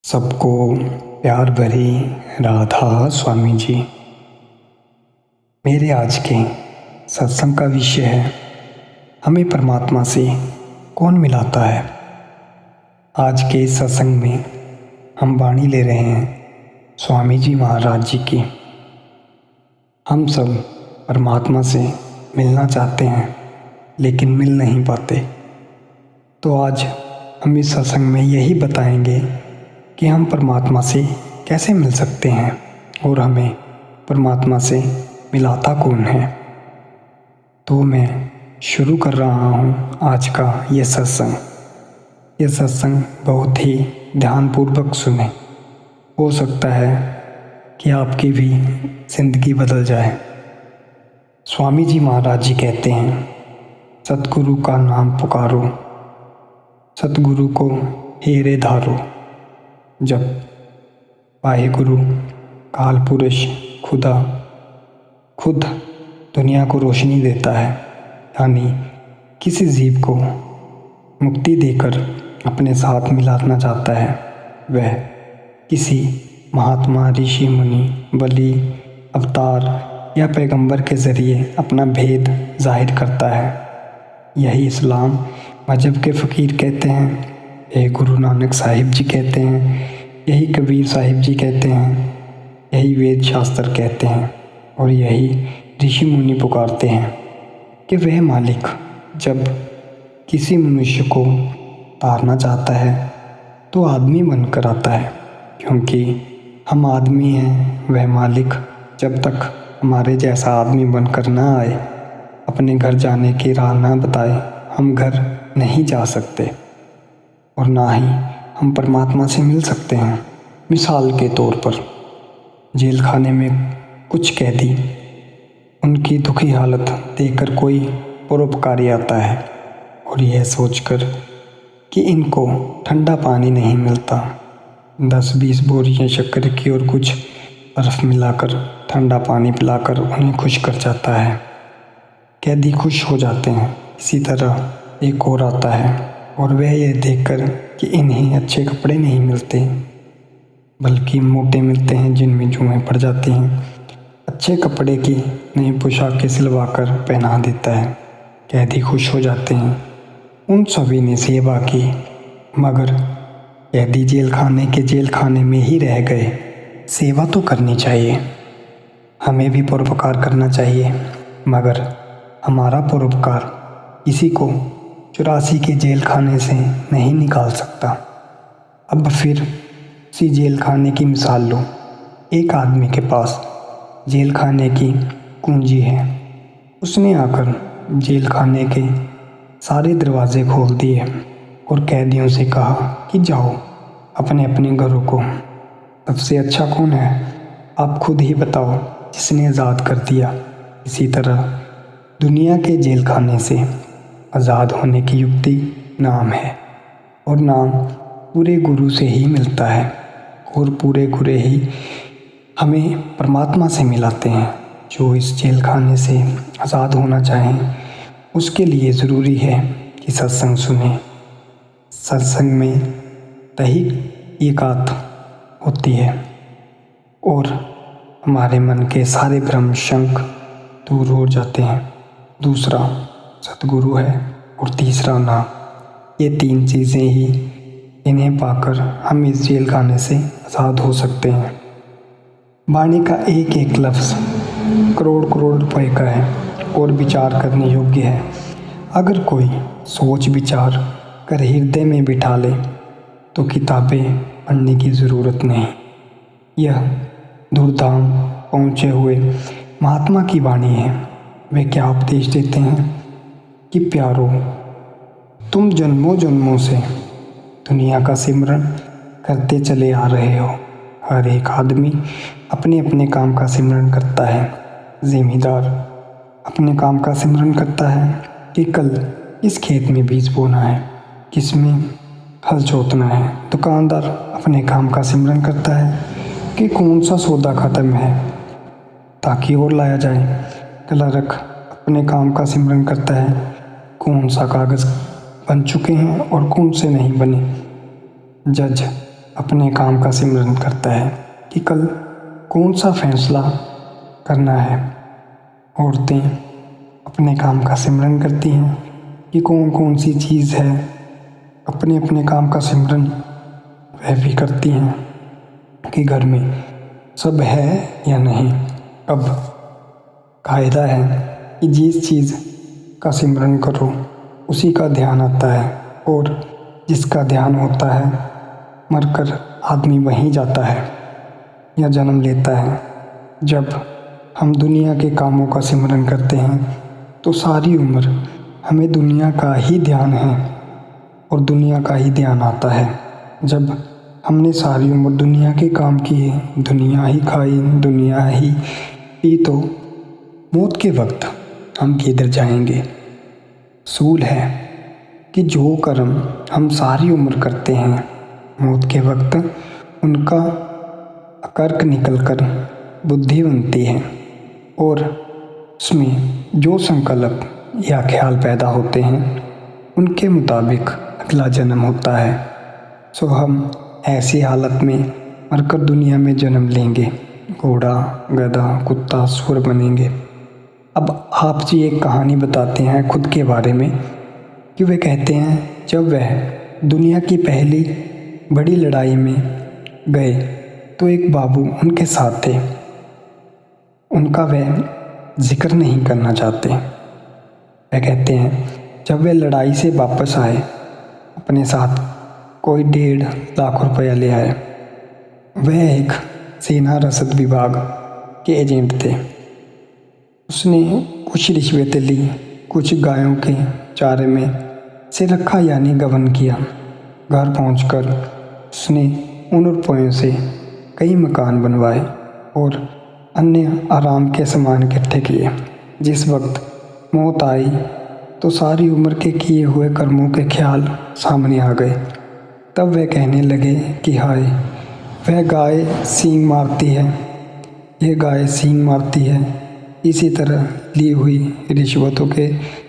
सबको प्यार भरी राधा स्वामी जी। मेरे आज के सत्संग का विषय है, हमें परमात्मा से कौन मिलाता है। आज के इस सत्संग में हम वाणी ले रहे हैं स्वामी जी महाराज जी की। हम सब परमात्मा से मिलना चाहते हैं लेकिन मिल नहीं पाते। तो आज हम इस सत्संग में यही बताएंगे कि हम परमात्मा से कैसे मिल सकते हैं और हमें परमात्मा से मिलाता कौन है। तो मैं शुरू कर रहा हूँ आज का ये सत्संग। ये सत्संग बहुत ही ध्यानपूर्वक सुने, हो सकता है कि आपकी भी ज़िंदगी बदल जाए। स्वामी जी महाराज जी कहते हैं, सतगुरु का नाम पुकारो, सतगुरु को हेरे धारो। जब वाहिगुरु काल पुरुष खुदा खुद दुनिया को रोशनी देता है, यानी किसी जीव को मुक्ति देकर अपने साथ मिलाना चाहता है, वह किसी महात्मा, ऋषि, मुनि, बलि, अवतार या पैगंबर के ज़रिए अपना भेद जाहिर करता है। यही इस्लाम मजहब के फ़कीर कहते हैं, यही गुरु नानक साहिब जी कहते हैं, यही कबीर साहिब जी कहते हैं, यही वेद शास्त्र कहते हैं और यही ऋषि मुनि पुकारते हैं कि वह मालिक जब किसी मनुष्य को तारना चाहता है तो आदमी बनकर आता है, क्योंकि हम आदमी हैं। वह मालिक जब तक हमारे जैसा आदमी बनकर ना आए, अपने घर जाने की राह ना बताए, हम घर नहीं जा सकते और ना ही हम परमात्मा से मिल सकते हैं। मिसाल के तौर पर जेल खाने में कुछ कैदी, उनकी दुखी हालत देखकर कोई परोपकारी आता है और यह सोचकर कि इनको ठंडा पानी नहीं मिलता, 10-20 बोरियां शक्कर की और कुछ बर्फ़ मिलाकर ठंडा पानी पिलाकर उन्हें खुश कर जाता है। कैदी खुश हो जाते हैं। इसी तरह एक और आता है और वह यह देखकर कि इन्हें अच्छे कपड़े नहीं मिलते बल्कि मोटे मिलते हैं जिनमें जुएँ पड़ जाती हैं, अच्छे कपड़े की नई पोशाकें सिलवाकर पहना देता है। कैदी खुश हो जाते हैं। उन सभी ने सेवा की, मगर कैदी जेल खाने में ही रह गए। सेवा तो करनी चाहिए, हमें भी परोपकार करना चाहिए, मगर हमारा परोपकार किसी को 84 के जेल खाने से नहीं निकाल सकता। अब फिर उसी जेल खाने की मिसाल लो। एक आदमी के पास जेल खाने की कुंजी है। उसने आकर जेल खाने के सारे दरवाजे खोल दिए और कैदियों से कहा कि जाओ अपने अपने घरों को। सबसे अच्छा कौन है, आप खुद ही बताओ, जिसने आज़ाद कर दिया। इसी तरह दुनिया के जेल खाने से आज़ाद होने की युक्ति नाम है और नाम पूरे गुरु से ही मिलता है और पूरे गुरु ही हमें परमात्मा से मिलाते हैं। जो इस जेल खाने से आज़ाद होना चाहें उसके लिए ज़रूरी है कि सत्संग सुने। सत्संग में दही एकात होती है और हमारे मन के सारे भ्रम शंक दूर हो जाते हैं। दूसरा सतगुरु है और तीसरा नाम। ये 3 चीज़ें ही, इन्हें पाकर हम इस जेल खाने से आज़ाद हो सकते हैं। वाणी का एक एक लफ्ज़ करोड़ करोड़ रुपए का है और विचार करने योग्य है। अगर कोई सोच विचार कर हृदय में बिठा ले तो किताबें पढ़ने की ज़रूरत नहीं। यह दूरधाम पहुँचे हुए महात्मा की वाणी है। वे क्या उपदेश देते हैं कि प्यारो, तुम जन्मों जन्मों से दुनिया का सिमरन करते चले आ रहे हो। हर एक आदमी अपने अपने काम का सिमरन करता है। ज़िम्मेदार अपने काम का सिमरन करता है कि कल किस खेत में बीज बोना है, किस में हल जोतना है। दुकानदार अपने काम का सिमरन करता है कि कौन सा सौदा ख़त्म है ताकि और लाया जाए। क्लर्क अपने काम का सिमरन करता है कौन सा कागज़ बन चुके हैं और कौन से नहीं बने। जज अपने काम का सिमरन करता है कि कल कौन सा फैसला करना है। औरतें अपने काम का सिमरन करती हैं कि कौन कौन सी चीज़ है। अपने अपने काम का सिमरन वह भी करती हैं कि घर में सब है या नहीं। अब कायदा है कि जिस चीज़ का सिमरन करो उसी का ध्यान आता है, और जिसका ध्यान होता है मरकर आदमी वहीं जाता है या जन्म लेता है। जब हम दुनिया के कामों का सिमरन करते हैं तो सारी उम्र हमें दुनिया का ही ध्यान है और दुनिया का ही ध्यान आता है। जब हमने सारी उम्र दुनिया के काम किए, दुनिया ही खाई, दुनिया ही पी, तो मौत के वक्त हम किधर जाएंगे। सूल है कि जो कर्म हम सारी उम्र करते हैं, मौत के वक्त उनका अकर्क निकलकर बुद्धि बनती है और उसमें जो संकल्प या ख्याल पैदा होते हैं उनके मुताबिक अगला जन्म होता है। सो हम ऐसी हालत में मरकर दुनिया में जन्म लेंगे, घोड़ा, गधा, कुत्ता, सुअर बनेंगे। अब आप जी एक कहानी बताते हैं खुद के बारे में कि वे कहते हैं जब वह दुनिया की पहली बड़ी लड़ाई में गए तो एक बाबू उनके साथ थे। उनका वह जिक्र नहीं करना चाहते। वह कहते हैं जब वे लड़ाई से वापस आए अपने साथ कोई 1.5 लाख रुपया ले आए। वह एक सेना रसद विभाग के एजेंट थे। उसने कुछ रिश्वतें ली, कुछ गायों के चारे में से रखा यानी गबन किया। घर पहुंचकर उसने उन रुपयों से कई मकान बनवाए और अन्य आराम के सामान इकट्ठे किए। जिस वक्त मौत आई तो सारी उम्र के किए हुए कर्मों के ख्याल सामने आ गए। तब वह कहने लगे कि हाय, वह गाय सींग मारती है, यह गाय सींग मारती है। इसी तरह ली हुई रिश्वतों के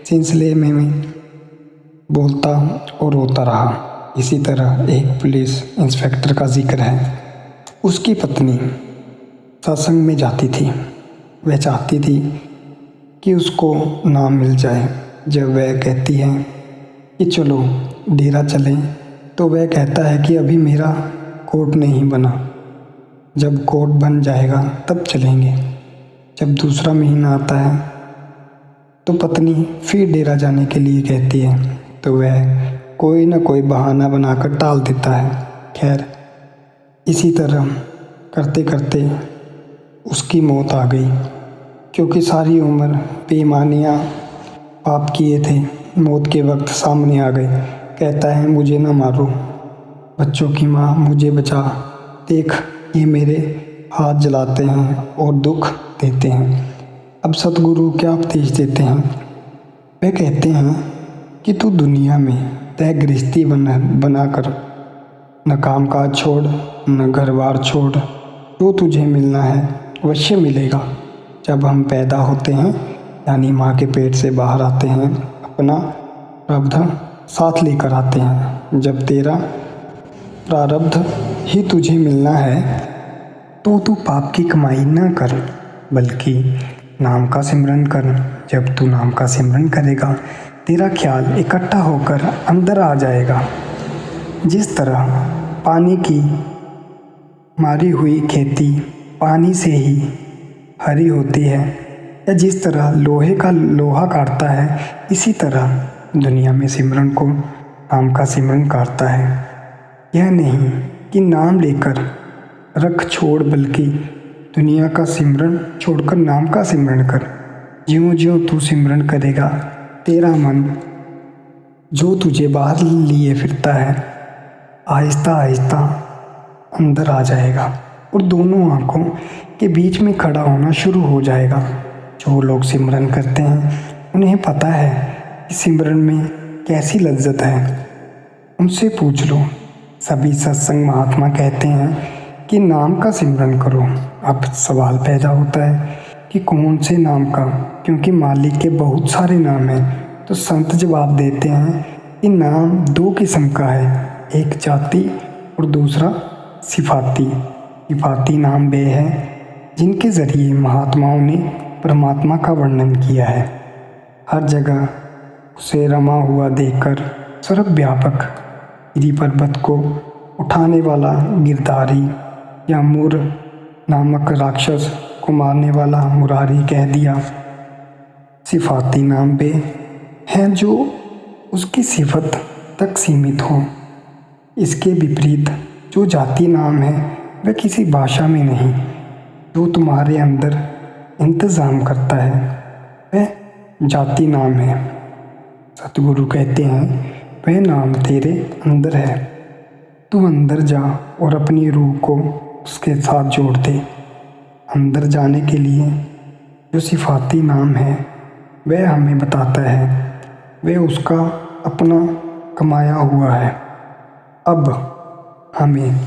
सिलसिले में मैं बोलता और रोता रहा। इसी तरह एक पुलिस इंस्पेक्टर का जिक्र है। उसकी पत्नी सत्संग में जाती थी। वह चाहती थी कि उसको नाम मिल जाए। जब वह कहती है कि चलो डेरा चलें, तो वह कहता है कि अभी मेरा कोर्ट नहीं बना, जब कोर्ट बन जाएगा तब चलेंगे। जब दूसरा महीना आता है तो पत्नी फिर डेरा जाने के लिए कहती है, तो वह कोई ना कोई बहाना बनाकर टाल देता है। खैर, इसी तरह करते करते उसकी मौत आ गई, क्योंकि सारी उम्र बेईमानियाँ पाप किए थे। मौत के वक्त सामने आ गए। कहता है मुझे ना मारो, बच्चों की माँ मुझे बचा, देख ये मेरे हाथ जलाते हैं और दुख देते हैं। अब सतगुरु क्या उपदेश देते हैं? वे कहते हैं कि तू दुनिया में तय गृहस्थी बनाकर न काम काज छोड़, न घर बार छोड़। जो तुझे मिलना है अवश्य मिलेगा। जब हम पैदा होते हैं यानी माँ के पेट से बाहर आते हैं, अपना प्रारब्ध साथ लेकर आते हैं। जब तेरा प्रारब्ध ही तुझे मिलना है तो तू पाप की कमाई न कर, बल्कि नाम का सिमरन कर। जब तू नाम का सिमरन करेगा तेरा ख्याल इकट्ठा होकर अंदर आ जाएगा। जिस तरह पानी की मारी हुई खेती पानी से ही हरी होती है, या जिस तरह लोहे का लोहा काटता है, इसी तरह दुनिया में सिमरन को नाम का सिमरन काटता है। यह नहीं कि नाम लेकर रख छोड़, बल्कि दुनिया का सिमरन छोड़कर नाम का सिमरन कर। ज्यों ज्यों तू सिमरन करेगा तेरा मन जो तुझे बाहर लिए फिरता है आहिस्ता आहिस्ता अंदर आ जाएगा और दोनों आँखों के बीच में खड़ा होना शुरू हो जाएगा। जो लोग सिमरन करते हैं उन्हें पता है कि सिमरन में कैसी लज्जत है। उनसे पूछ लो। सभी सत्संग महात्मा कहते हैं कि नाम का सिमरन करो। अब सवाल पैदा होता है कि कौन से नाम का, क्योंकि मालिक के बहुत सारे नाम हैं। तो संत जवाब देते हैं कि नाम 2 किस्म का है, एक जाति और दूसरा सिफाती नाम वे हैं जिनके ज़रिए महात्माओं ने परमात्मा का वर्णन किया है। हर जगह उसे रमा हुआ देखकर सर्वव्यापक गिरि पर्वत को उठाने वाला गिरधारी या मूर नामक राक्षस को मारने वाला मुरारी कह दिया। सिफाती नाम वे हैं जो उसकी सिफत तक सीमित हो। इसके विपरीत जो जाति नाम है वह किसी भाषा में नहीं, जो तुम्हारे अंदर इंतज़ाम करता है वह जाति नाम है। सतगुरु कहते हैं वह नाम तेरे अंदर है, तू अंदर जा और अपनी रूह को उसके साथ जोड़ दे। अंदर जाने के लिए जो सिफाती नाम है वह हमें बताता है, वह उसका अपना कमाया हुआ है। अब हमें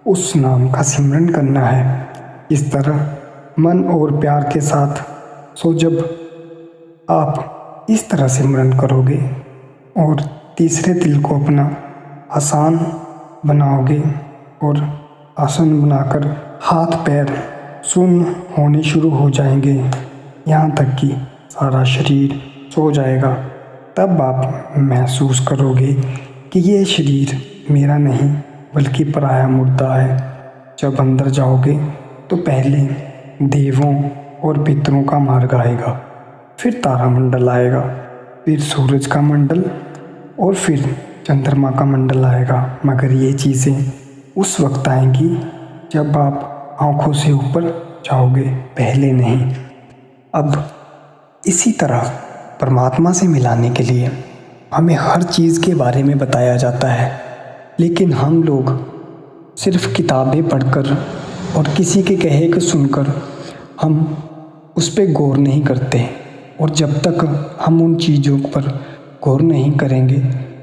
उस नाम का सिमरन करना है। इस तरह मन और प्यार के साथ जब आप इस तरह सिमरन करोगे और तीसरे दिल को अपना आसान बनाओगे और आसन बनाकर हाथ पैर शून्य होने शुरू हो जाएंगे, यहाँ तक कि सारा शरीर सो जाएगा। तब आप महसूस करोगे कि ये शरीर मेरा नहीं बल्कि पराया मुर्दा है। जब अंदर जाओगे तो पहले देवों और पितरों का मार्ग आएगा, फिर तारामंडल आएगा, फिर सूरज का मंडल और फिर चंद्रमा का मंडल आएगा। मगर ये चीज़ें उस वक्त आएंगी जब आप आँखों से ऊपर जाओगे, पहले नहीं। अब इसी तरह परमात्मा से मिलाने के लिए हमें हर चीज़ के बारे में बताया जाता है, लेकिन हम लोग सिर्फ किताबें पढ़कर और किसी के कहे को सुनकर हम उस पर गौर नहीं करते। और जब तक हम उन चीज़ों पर गौर नहीं करेंगे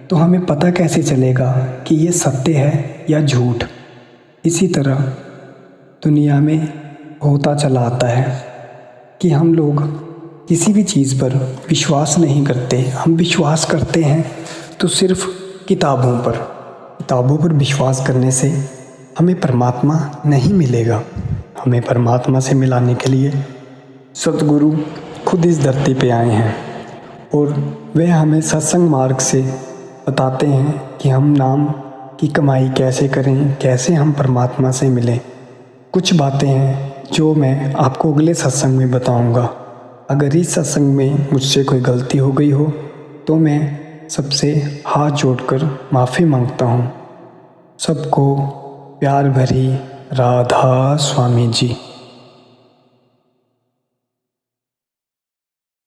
तो हमें पता कैसे चलेगा कि ये सत्य है या झूठ। इसी तरह दुनिया में होता चला आता है कि हम लोग किसी भी चीज़ पर विश्वास नहीं करते। हम विश्वास करते हैं तो सिर्फ किताबों पर। किताबों पर विश्वास करने से हमें परमात्मा नहीं मिलेगा। हमें परमात्मा से मिलाने के लिए सतगुरु खुद इस धरती पे आए हैं और वे हमें सत्संग मार्ग से बताते हैं कि हम नाम की कमाई कैसे करें, कैसे हम परमात्मा से मिलें। कुछ बातें हैं जो मैं आपको अगले सत्संग में बताऊंगा। अगर इस सत्संग में मुझसे कोई गलती हो गई हो तो मैं सबसे हाथ जोड़कर माफ़ी मांगता हूँ। सबको प्यार भरी राधा स्वामी जी।